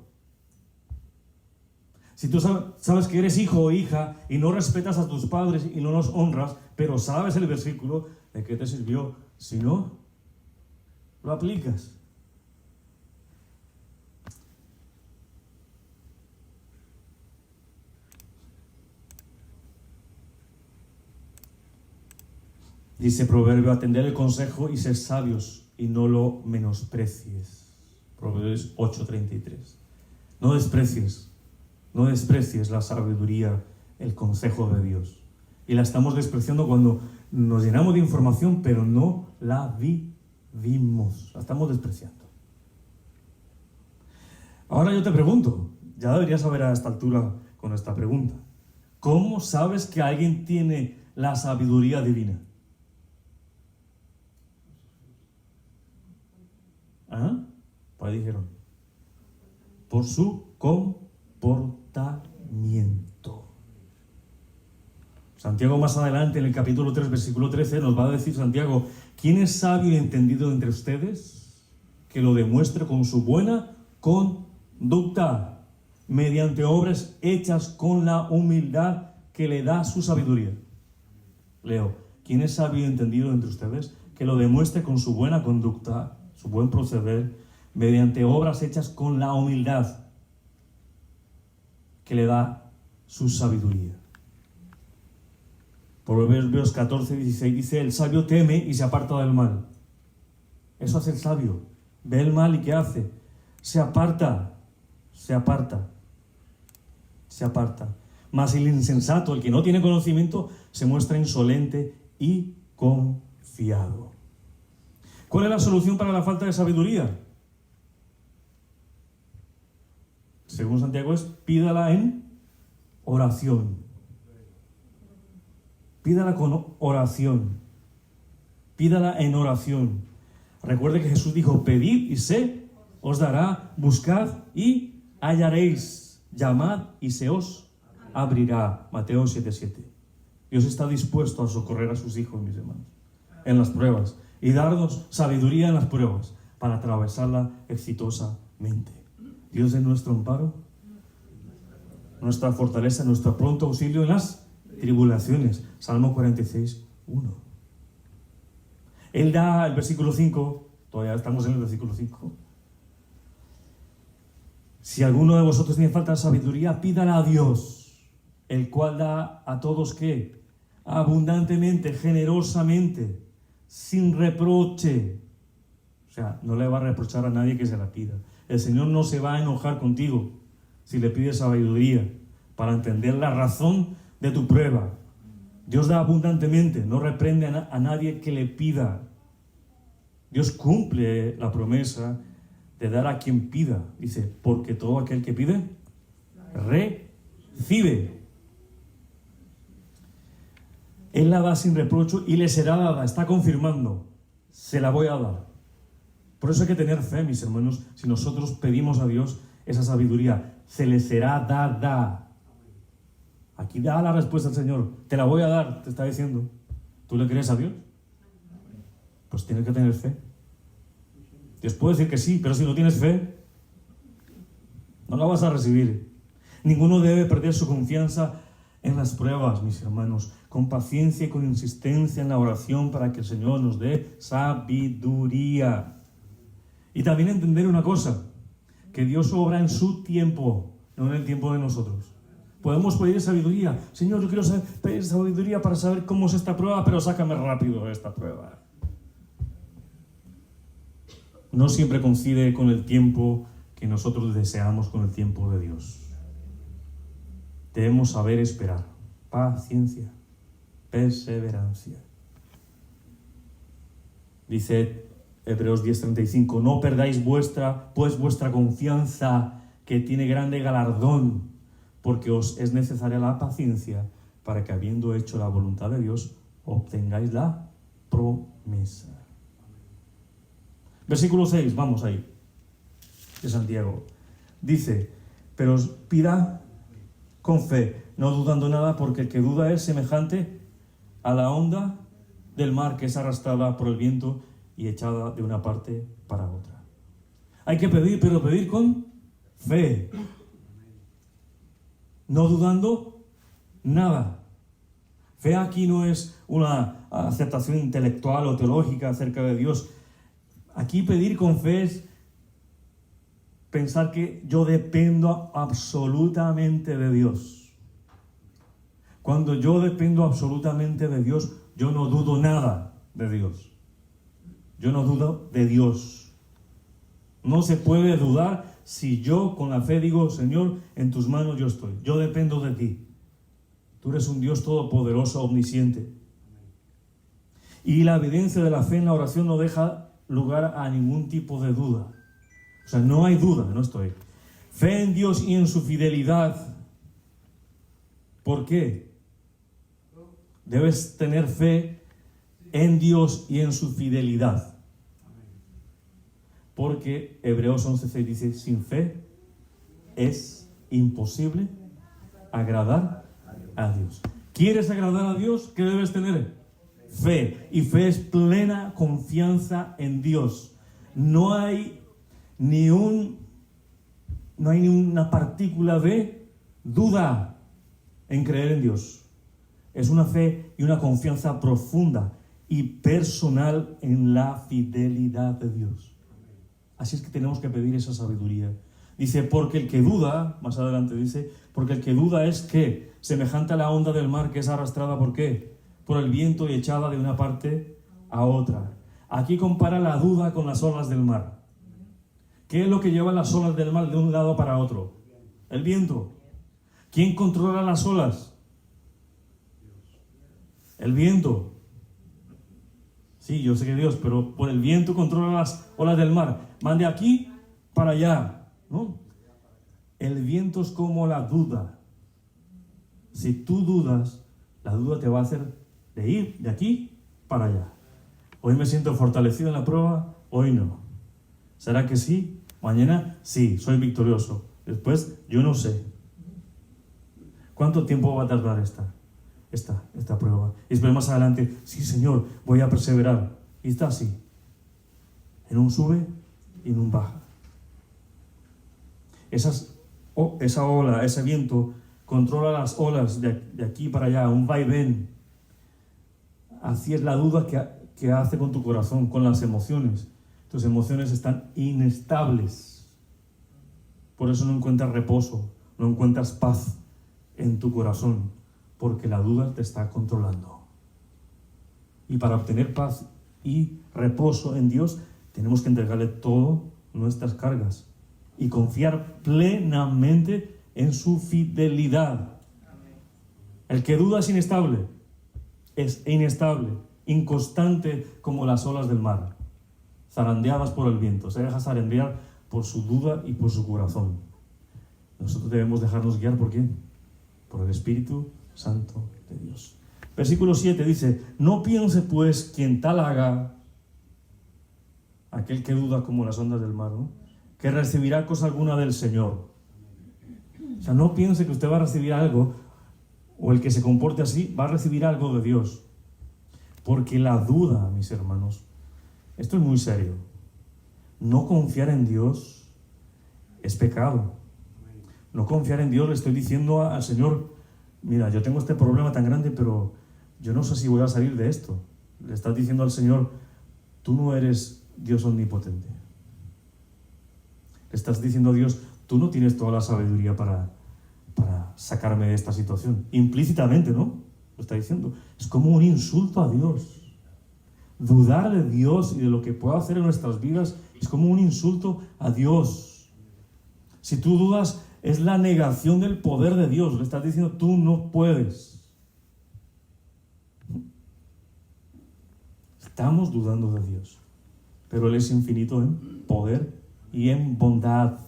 Si tú sabes que eres hijo o hija y no respetas a tus padres y no los honras, pero sabes el versículo, ¿de qué te sirvió? Si no, lo aplicas. Dice Proverbio, atender el consejo y ser sabios y no lo menosprecies. Proverbios 8:33. No desprecies la sabiduría, el consejo de Dios. Y la estamos despreciando cuando nos llenamos de información, pero no la vivimos. La estamos despreciando. Ahora yo te pregunto, ya deberías saber a esta altura con esta pregunta. ¿Cómo sabes que alguien tiene la sabiduría divina? Pues dijeron, por su comportamiento. Santiago más adelante en el capítulo 3, versículo 13 nos va a decir Santiago, ¿quién es sabio y entendido entre ustedes? Que lo demuestre con su buena conducta, mediante obras hechas con la humildad que le da su sabiduría. Leo, ¿quién es sabio y entendido entre ustedes? Que lo demuestre con su buena conducta, su buen proceder, mediante obras hechas con la humildad que le da su sabiduría. Proverbios 14:16 dice, el sabio teme y se aparta del mal. Eso hace el sabio. Ve el mal y ¿qué hace? Se aparta. Mas el insensato, el que no tiene conocimiento, se muestra insolente y confiado. ¿Cuál es la solución para la falta de sabiduría? Según Santiago es, pídala en oración. Pídala con oración. Pídala en oración. Recuerde que Jesús dijo, pedid y se os dará, buscad y hallaréis, llamad y se os abrirá. Mateo 7:7. Dios está dispuesto a socorrer a sus hijos, mis hermanos, en las pruebas y darnos sabiduría en las pruebas para atravesarla exitosamente. Dios es nuestro amparo, nuestra fortaleza, nuestro pronto auxilio en las tribulaciones. Salmo 46:1. Él da el versículo 5, todavía estamos en el versículo 5. Si alguno de vosotros tiene falta de sabiduría, pídala a Dios, el cual da a todos ¿qué? Abundantemente, generosamente, sin reproche. O sea, no le va a reprochar a nadie que se la pida. El Señor no se va a enojar contigo si le pides sabiduría para entender la razón de tu prueba. Dios da abundantemente, no reprende a nadie que le pida. Dios cumple la promesa de dar a quien pida. Dice, porque todo aquel que pide, recibe. Él la da sin reproche y le será dada. Está confirmando, se la voy a dar. Por eso hay que tener fe, mis hermanos. Si nosotros pedimos a Dios esa sabiduría, se le será dada. Aquí da la respuesta al Señor. Te la voy a dar, te está diciendo. ¿Tú le crees a Dios? Pues tienes que tener fe. Dios puede decir que sí, pero si no tienes fe, no la vas a recibir. Ninguno debe perder su confianza en las pruebas, mis hermanos, con paciencia y con insistencia en la oración para que el Señor nos dé sabiduría. Y también entender una cosa, que Dios obra en su tiempo, no en el tiempo de nosotros. Podemos pedir sabiduría. Señor, yo quiero pedir sabiduría para saber cómo es esta prueba, pero sácame rápido de esta prueba. No siempre coincide con el tiempo que nosotros deseamos con el tiempo de Dios. Debemos saber esperar. Paciencia, perseverancia. Dice Hebreos 10:35, no perdáis vuestra confianza, que tiene grande galardón, porque os es necesaria la paciencia para que, habiendo hecho la voluntad de Dios, obtengáis la promesa. Versículo 6, vamos ahí, de Santiago. Dice, pero os pida con fe, no dudando nada, porque el que duda es semejante a la onda del mar que es arrastrada por el viento y echada de una parte para otra. Hay que pedir, pero pedir con fe. No dudando nada. Fe aquí no es una aceptación intelectual o teológica acerca de Dios. Aquí pedir con fe es pensar que yo dependo absolutamente de Dios. Cuando yo dependo absolutamente de Dios, yo no dudo nada de Dios. Yo no dudo de Dios. No se puede dudar si yo con la fe digo, Señor, en tus manos yo estoy. Yo dependo de ti. Tú eres un Dios todopoderoso, omnisciente. Y la evidencia de la fe en la oración no deja lugar a ningún tipo de duda. O sea, no hay duda, no estoy. Fe en Dios y en su fidelidad. ¿Por qué? Debes tener fe en Dios y en su fidelidad. Porque Hebreos 11:6 dice, sin fe es imposible agradar a Dios. ¿Quieres agradar a Dios? ¿Qué debes tener? Fe. Y fe es plena confianza en Dios. No hay ni una partícula de duda en creer en Dios. Es una fe y una confianza profunda y personal en la fidelidad de Dios. Así es que tenemos que pedir esa sabiduría. Dice, porque el que duda, más adelante dice, porque el que duda es que semejante a la onda del mar que es arrastrada, ¿por qué? Por el viento y echada de una parte a otra. Aquí compara la duda con las olas del mar. ¿Qué es lo que lleva las olas del mar de un lado para otro? El viento. ¿Quién controla las olas? El viento. Sí, yo sé que Dios, pero por el viento controla las olas del mar. Van de aquí para allá, ¿no? El viento es como la duda. Si tú dudas, la duda te va a hacer de ir de aquí para allá. Hoy me siento fortalecido en la prueba, hoy no. ¿Será que sí? Mañana sí, soy victorioso. Después, yo no sé. ¿Cuánto tiempo va a tardar esta prueba? Y después más adelante, sí, Señor, voy a perseverar. Y está así. En un sube y en un baja. Esa ola, ese viento, controla las olas de aquí para allá, un vaivén. Así es la duda que hace con tu corazón, con las emociones. Tus emociones están inestables. Por eso no encuentras reposo, no encuentras paz en tu corazón, porque la duda te está controlando. Y para obtener paz y reposo en Dios, tenemos que entregarle todas nuestras cargas y confiar plenamente en su fidelidad. El que duda es inestable, inconstante como las olas del mar, zarandeadas por el viento. Se deja zarandear por su duda y por su corazón. Nosotros debemos dejarnos guiar ¿por quién? Por el Espíritu Santo de Dios. Versículo 7 dice: no piense pues quien tal haga, aquel que duda como las ondas del mar, ¿no?, que recibirá cosa alguna del Señor. O sea, no piense que usted va a recibir algo, o el que se comporte así va a recibir algo de Dios. Porque la duda, mis hermanos, esto es muy serio. No confiar en Dios es pecado. No confiar en Dios, le estoy diciendo al Señor: mira, yo tengo este problema tan grande, pero yo no sé si voy a salir de esto. Le estás diciendo al Señor: tú no eres Dios omnipotente. Le estás diciendo a Dios: tú no tienes toda la sabiduría para sacarme de esta situación. Implícitamente, ¿no? Lo está diciendo. Es como un insulto a Dios. Dudar de Dios y de lo que pueda hacer en nuestras vidas es como un insulto a Dios. Si tú dudas, es la negación del poder de Dios. Le estás diciendo: tú no puedes. Estamos dudando de Dios, pero Él es infinito en poder y en bondad.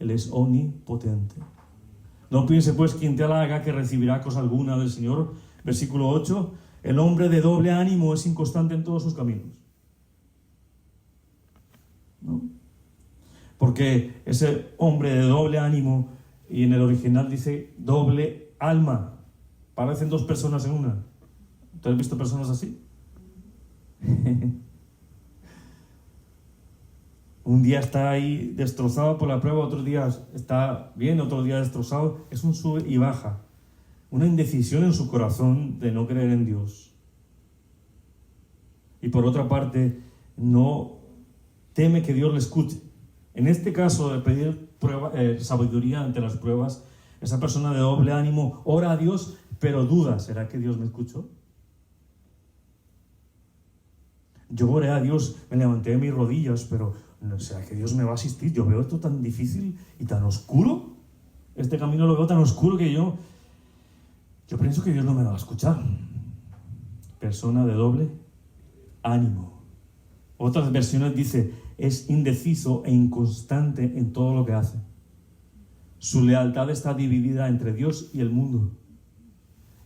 Él es omnipotente. No piense pues quien te haga que recibirá cosa alguna del Señor. Versículo 8: el hombre de doble ánimo es inconstante en todos sus caminos. ¿No? Porque ese hombre de doble ánimo, y en el original dice doble alma, parecen dos personas en una. ¿Tú has visto personas así? Un día está ahí destrozado por la prueba, otros días está bien, otro día destrozado. Es un sube y baja. Una indecisión en su corazón de no creer en Dios. Y por otra parte, no teme que Dios le escuche. En este caso de pedir sabiduría ante las pruebas, esa persona de doble ánimo ora a Dios, pero duda: ¿será que Dios me escuchó? Yo oré a Dios, me levanté de mis rodillas, pero ¿será que Dios me va a asistir? Yo veo esto tan difícil y tan oscuro. Este camino lo veo tan oscuro que yo pienso que Dios no me va a escuchar. Persona de doble ánimo. Otras versiones dice: es indeciso e inconstante en todo lo que hace. Su lealtad está dividida entre Dios y el mundo.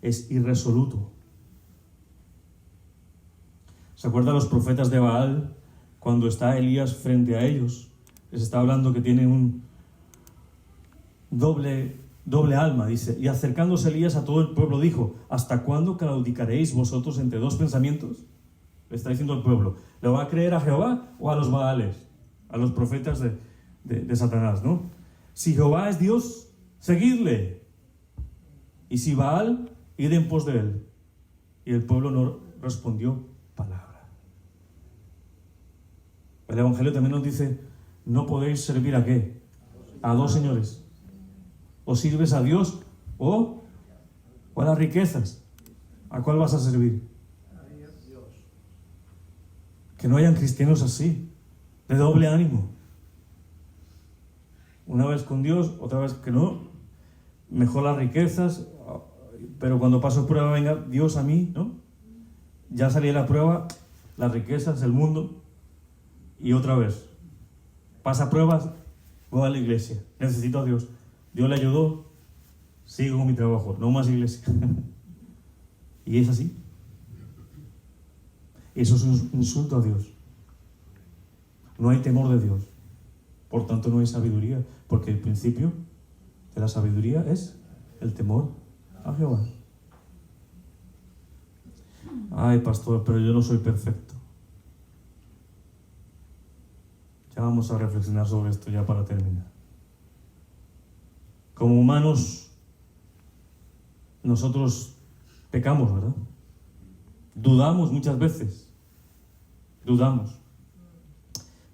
Es irresoluto. ¿Se acuerdan los profetas de Baal? Cuando está Elías frente a ellos, les está hablando que tiene un doble alma, dice. Y acercándose Elías a todo el pueblo dijo: ¿hasta cuándo claudicaréis vosotros entre dos pensamientos? Le está diciendo al pueblo: ¿le va a creer a Jehová o a los Baales? A los profetas de Satanás, ¿no? Si Jehová es Dios, seguidle. Y si Baal, id en pos de él. Y el pueblo no respondió palabra. El Evangelio también nos dice: no podéis servir ¿a qué? A dos señores. O sirves a Dios o a las riquezas. ¿A cuál vas a servir? A Dios. Que no hayan cristianos así, de doble ánimo. Una vez con Dios, otra vez que no. Mejor las riquezas, pero cuando paso prueba, venga Dios a mí, ¿no? Ya salí de la prueba, las riquezas, el mundo, y otra vez, pasa pruebas, voy a la iglesia, necesito a Dios. Dios le ayudó, sigo con mi trabajo, no más iglesia. Y es así. Eso es un insulto a Dios. No hay temor de Dios. Por tanto, no hay sabiduría, porque el principio de la sabiduría es el temor a Jehová. Ay, pastor, pero yo no soy perfecto. Ya vamos a reflexionar sobre esto ya para terminar. Como humanos, nosotros pecamos, ¿verdad? Dudamos muchas veces. Dudamos.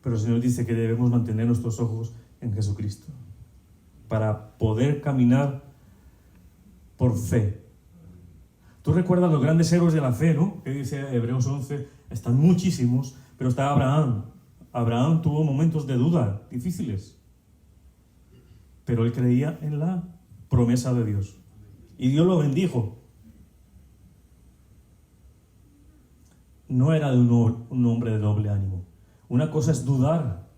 Pero el Señor dice que debemos mantener nuestros ojos en Jesucristo para poder caminar por fe. Tú recuerdas los grandes héroes de la fe, ¿no? Que dice Hebreos 11, están muchísimos, pero está Abraham. Abraham tuvo momentos de duda difíciles, pero él creía en la promesa de Dios. Y Dios lo bendijo. No era de un hombre de doble ánimo. Una cosa es dudar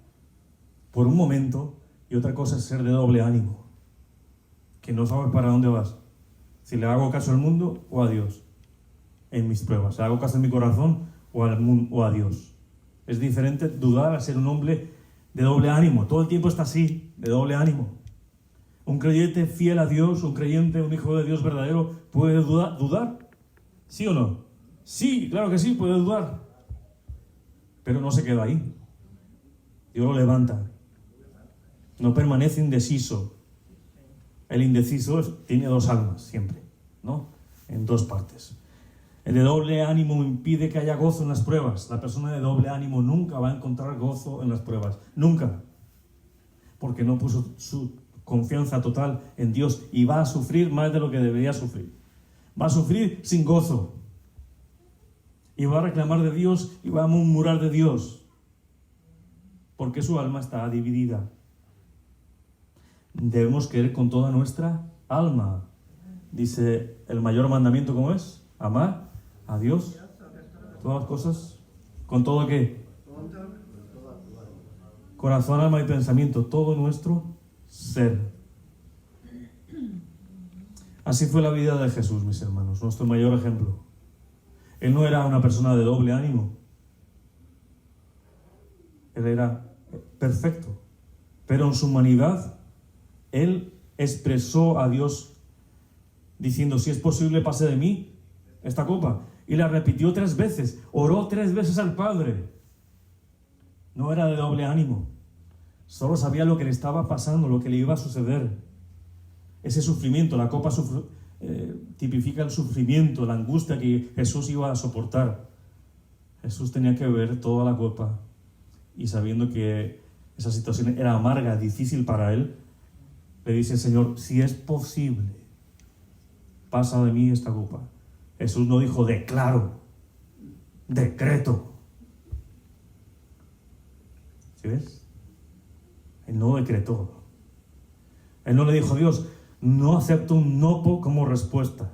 por un momento y otra cosa es ser de doble ánimo. Que no sabes para dónde vas. Si le hago caso al mundo o a Dios en mis pruebas. ¿Le hago caso en mi corazón o al mundo o a Dios? Es diferente dudar a ser un hombre de doble ánimo. Todo el tiempo está así, de doble ánimo. Un creyente fiel a Dios, un creyente, un hijo de Dios verdadero, ¿puede dudar? ¿Sí o no? Sí, claro que sí, puede dudar. Pero no se queda ahí. Dios lo levanta. No permanece indeciso. El indeciso tiene dos almas siempre, ¿no? En dos partes. El de doble ánimo impide que haya gozo en las pruebas. La persona de doble ánimo nunca va a encontrar gozo en las pruebas. Nunca. Porque no puso su confianza total en Dios y va a sufrir más de lo que debería sufrir. Va a sufrir sin gozo. Y va a reclamar de Dios y va a murmurar de Dios. Porque su alma está dividida. Debemos querer con toda nuestra alma. Dice el mayor mandamiento, ¿cómo es? Amar a Dios. Todas las cosas. ¿Con todo qué? Corazón, alma y pensamiento. Todo nuestro ser. Así fue la vida de Jesús, mis hermanos. Nuestro mayor ejemplo. Él no era una persona de doble ánimo. Él era perfecto. Pero en su humanidad, Él expresó a Dios diciendo, si es posible, pase de mí esta copa. Y la repitió 3 veces. Oró 3 veces al Padre. No era de doble ánimo. Solo sabía lo que le estaba pasando, lo que le iba a suceder. Ese sufrimiento, la copa tipifica el sufrimiento, la angustia que Jesús iba a soportar. Jesús tenía que beber toda la copa. Y sabiendo que esa situación era amarga, difícil para él, le dice, Señor, si es posible, pasa de mí esta copa. Jesús no dijo, declaro, decreto. ¿Sí ves? Él no decretó. Él no le dijo a Dios, no acepto un no como respuesta.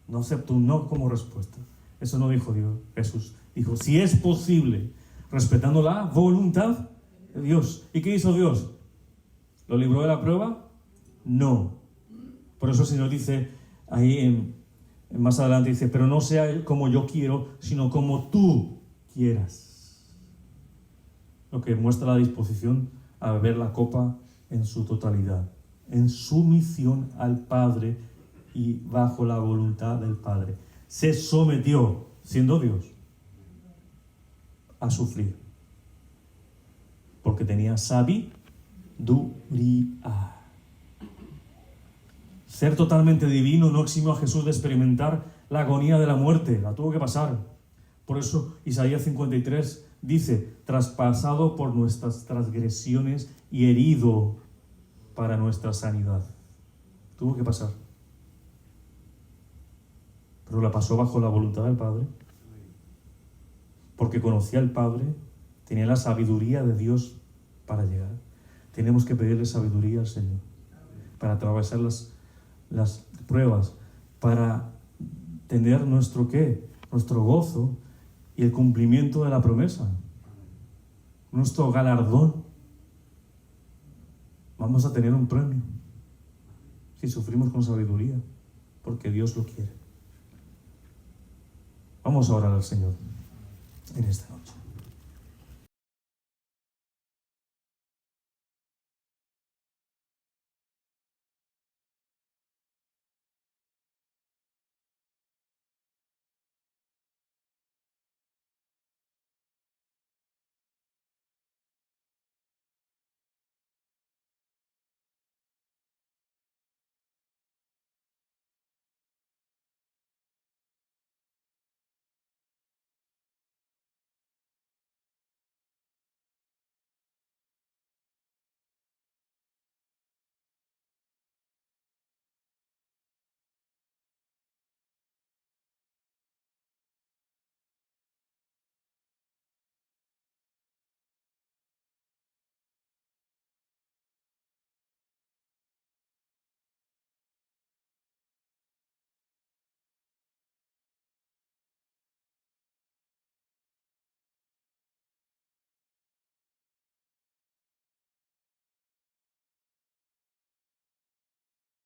No acepto un no como respuesta. Eso no dijo Dios, Jesús. Dijo, si es posible, respetando la voluntad de Dios. ¿Y qué hizo Dios? ¿Lo libró de la prueba? No. Por eso el Señor dice, ahí más adelante dice, pero no sea como yo quiero, sino como tú quieras. Lo que muestra la disposición a beber la copa en su totalidad, en sumisión al Padre y bajo la voluntad del Padre. Se sometió, siendo Dios, a sufrir, porque tenía sabiduría. Ser totalmente divino no eximió a Jesús de experimentar la agonía de la muerte, la tuvo que pasar. Por eso Isaías 53 dice, traspasado por nuestras transgresiones y herido para nuestra sanidad. Tuvo que pasar. Pero la pasó bajo la voluntad del Padre. Porque conocía al Padre, tenía la sabiduría de Dios para llegar. Tenemos que pedirle sabiduría al Señor para atravesar las pruebas, para tener nuestro ¿qué? Nuestro gozo y el cumplimiento de la promesa. Nuestro galardón. Vamos a tener un premio si sufrimos con sabiduría, porque Dios lo quiere. Vamos a orar al Señor en esta noche.